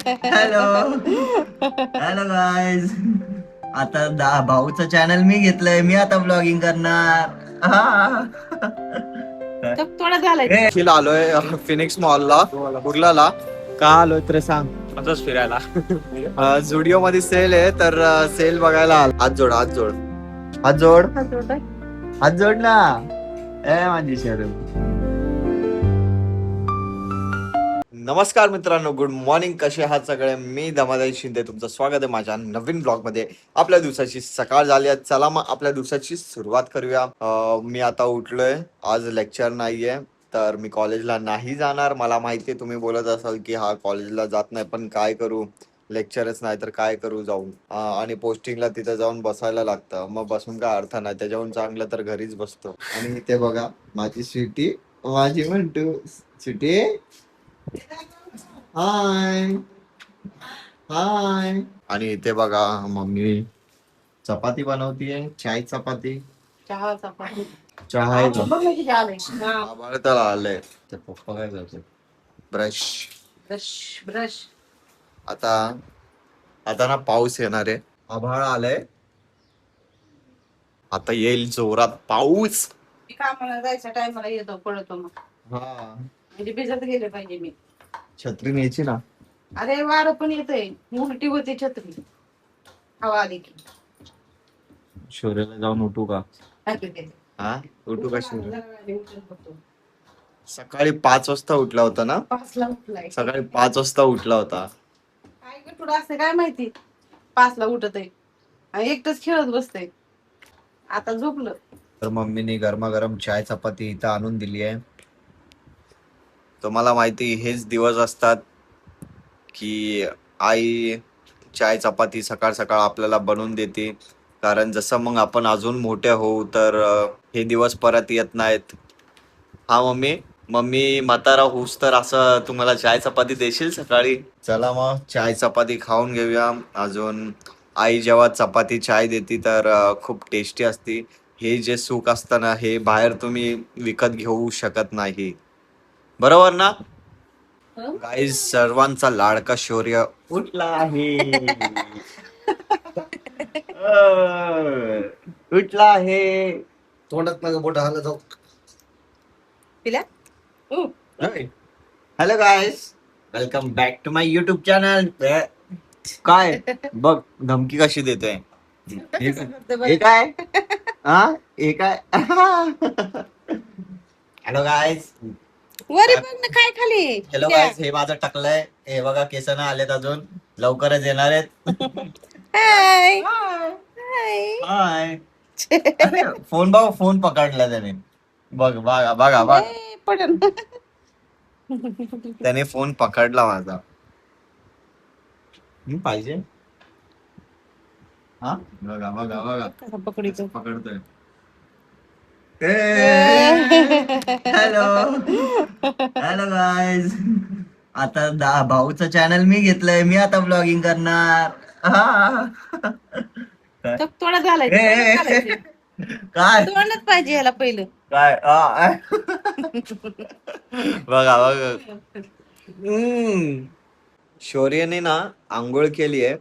Hello hello guys. आता भाऊचं channel मी घेतलंय, मी आता ब्लॉगिंग करणार. थोडा झालाय. देखील आलोय फिनिक्स मॉलला कुर्लाला. का आलोय तर सांग. असंच फिरायला. झुडिओ मध्ये सेल आहे तर सेल बघायला हात जोड हात जोड हात जोड हात जोड ना. माझी शरम. नमस्कार मित्रांनो, गुड मॉर्निंग. कसे आहात सगळे? मी धमादाई शिंदे, तुमचं स्वागत आहे माझ्या नवीन ब्लॉग मध्ये. आपल्या दिवसाची सकाळ झाली आहे, चला मग आपल्या दिवसाची सुरुवात करूया. मी आता उठलोय, आज लेक्चर नाहीये तर मी कॉलेजला नाही जाणार. मला माहिती आहे तुम्ही बोलत असाल की हा कॉलेजला जात नाही, पण काय करू, लेक्चरच नाही तर काय करू जाऊन. आणि पोस्टिंगला तिथे जाऊन बसायला लागतं, मग बसून काय अर्थ नाही, त्याच्याहून चांगलं तर घरीच बसतो. आणि इथे बघा माझी स्वीटी, माझी म्हणतो स्वीटी. हाय हाय. आणि इथे बघा मम्मी चपाती बनवतीये, चाय चपाती. चहा चपाती. चहा आहे का? बघ ना किती आलंय. हा. आभाळ तर आलंय. ते पप्पा काय करते? ब्रश. Brush brush. आता आता ना पाऊस येणार आहे, आभाळ आलंय, आता येईल जोरात पाऊस. मी कामाला जायच्या टायमाला येतो पडतो मग, हा, म्हणजे भिजत गेले पाहिजे मी. छत्री न्यायची ना. अरे वारं पण येतंय, उलटी होती छत्री हवा आली की. शौर्याला जाऊन उठू का? हा, उठू का शौर्य? सकाळी 5 वाजता उठला होता ना. 5ला उठलाय. सकाळी 5 वाजता उठला होता. काय गठुड असते काय माहिती, 5ला उठत आहे आणि एकटच खेळत बसतय. आता झोपलं. तर मम्मीने गरमागरम चाय चपाती इथं आणून दिली आहे. तुम्हाला माहिती, हेच दिवस असतात की आई चाय चपाती सकाळ सकाळ आपल्याला बनवून देते. कारण जसं मग आपण अजून मोठे होऊ तर हे दिवस परत येत नाहीत. हा मम्मी, मम्मी म्हातारा होऊस तर असं तुम्हाला चाय चपाती देशील सकाळी. चला मग चाय चपाती खाऊन घेऊया. अजून आई जेव्हा चपाती चाय देते तर खूप टेस्टी असते. हे जे सुख असतं ना, हे बाहेर तुम्ही विकत घेऊ शकत नाही, बरोबर ना गाईज? सर्वांचा लाडका शौर्य उठला आहे. उठला आहे. तोंडात माझं बोट आलं जाऊ. पिल्या. Hello guys, welcome back to my YouTube channel. काय बघ धमकी कशी देतोय. हे काय? हा, हे काय? Hello guys. वरी बघ ना काय खाली. हॅलो गाईज, हे माझं टाकलंय, हे बघा केस ना आलेत अजून, लवकरच येणार आहेत. हाय हाय. फोन बघ, फोन पकडला त्याने. बघ बघा बघा बघ, पडन. त्याने फोन पकडला माझा. पाहिजे. हा बघा बघा बघा, पकडीतो. पकडतोय. Hello hello guys. आता भाऊचं चॅनल मी घेतलंय, मी आता ब्लॉगिंग करणार. थोडा झालाय. काय तोंडच पाहिजे ह्याला पहिलं. काय बघा बघा. शौर्यने ना आंघोळ केली आहे.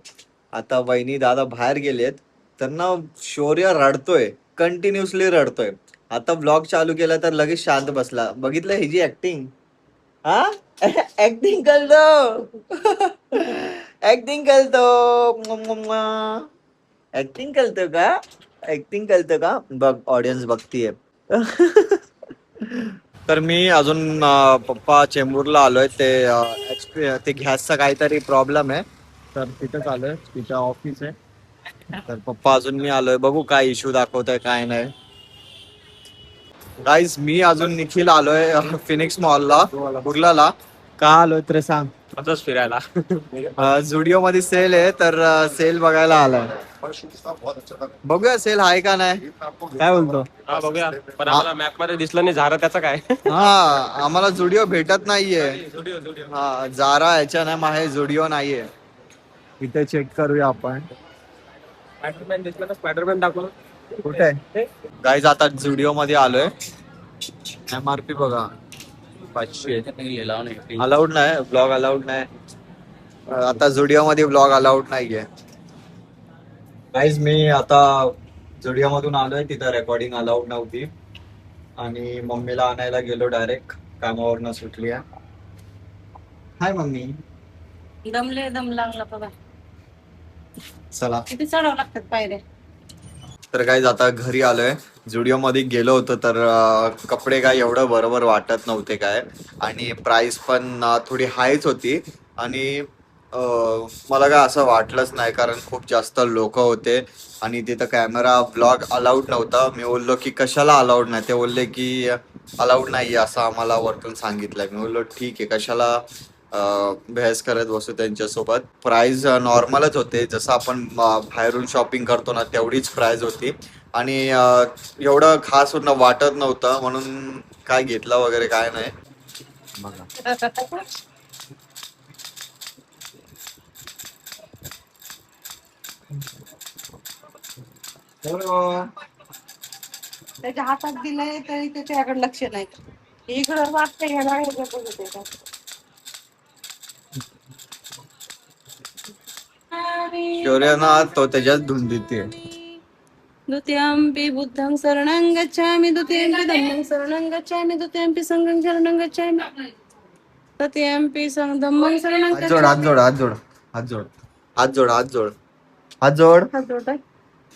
आता वहिनी दादा बाहेर गेलेत तर ना शौर्य रडतोय, कंटिन्युअसली रडतोय. आता ब्लॉग चालू केला तर लगेच शांत बसला. बघितलं ह्याची ऍक्टिंग. हा, ऍक्टिंग करतो, ऍक्टिंग करतो, ऍक्टिंग करतो का, ऍक्टिंग करतो का. बघ ऑडियन्स बघतीये. तर मी अजून पप्पा चेंबूरला आलोय. ते गॅसचा काहीतरी प्रॉब्लेम आहे तर तिथेच आलोय, तिथे ऑफिस आहे. तर पप्पा अजून मी आलोय, बघू काय इश्यू दाखवतोय काय नाही. गाईज, मी अजून निखिल आलोय फिनिक्स मॉलला कुर्लाला. का आलोय तर सांग. असंच फिरायला. झुडिओ मध्ये सेल आहे तर सेल बघायला आलाय. बघूया सेल आहे का नाही. काय बोलतो? हा बघूया, पण आम्हाला मॅप मध्ये दिसलं नाही झारा, त्याचं काय. हा, आम्हाला झुडिओ भेटत नाहीये. हा, जारा H&M आहे, झुडिओ नाहीये. इथे चेक करूया आपण. स्पायडरमॅन दिसलं तर स्पायडरमॅन दाखव. कुठे गाईज? आता झुडिओ मध्ये आलोय. MRP बघा 500. अलाउड नाही, ब्लॉग अलाउड नाही. आता झुडिओ मध्ये ब्लॉग अलाउड नाहीये. गाईज मी आता झुडिओ मधून आलोय, तिथं रेकॉर्डिंग अलाउड नव्हती आणि मम्मीला आणायला गेलो डायरेक्ट, कामावरनं सुटली आहे. हाय मम्मी. दमले दम लागला बघा. चला किती चढावं लागतात पायऱ्या. तर काय आता घरी आलोय. झुडिओ मध्ये गेलो होतो तर कपडे काय एवढं बरोबर वाटत नव्हते काय, आणि प्राइस पण थोडी हायच होती. आणि मला काय असं वाटलंच नाही, कारण खूप जास्त लोक होते आणि तिथं कॅमेरा ब्लॉग अलाउड नव्हता. मी बोललो की कशाला अलाउड नाही, ते बोलले की अलाउड नाही असं आम्हाला वरतून सांगितलंय. मी बोललो ठीक आहे, कशाला बहस करत बसू त्यांच्यासोबत. प्राइस नॉर्मलच होते, जसं आपण बाहेरून शॉपिंग करतो ना तेवढीच प्राइस होती. आणि एवढं खास वाटत नव्हतं, म्हणून काय घेतलं वगैरे काय नाही. बघा त्याच्या हातात दिलंय तरी त्याच्याकडे लक्ष नाही. इकडं वाटतंय ह्याला ह्याच्या बघत आहे का. शौर्य ना तो त्याच्यात धुंदीत आहे. द्वितीयंपि बुद्धं शरणं गच्छामि द्वितीयंपि धम्मं शरणं गच्छामि द्वितीयंपि संघं शरणं गच्छामि तृतीयंपि धम्मं शरणं हात जोड, हात गच्छामि. जोड, हात जोड, हात जोड, हात जोड, हात जोड, हात जोड, हात जोडताय?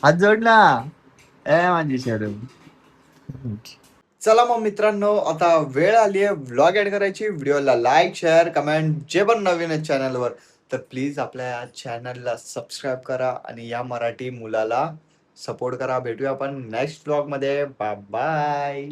हात जोड ना. माझी शौर्य. चला मग मित्रांनो, आता वेळ आली आहे व्लॉग ऍड करायची. व्हिडिओला लाईक, शेअर, कमेंट जे पण नवीन आहे चॅनलवर तर प्लीज आपल्या या चॅनलला सबस्क्राईब करा आणि या मराठी मुलाला सपोर्ट करा. भेटूया आपण नेक्स्ट व्लॉग मध्ये. Bye bye.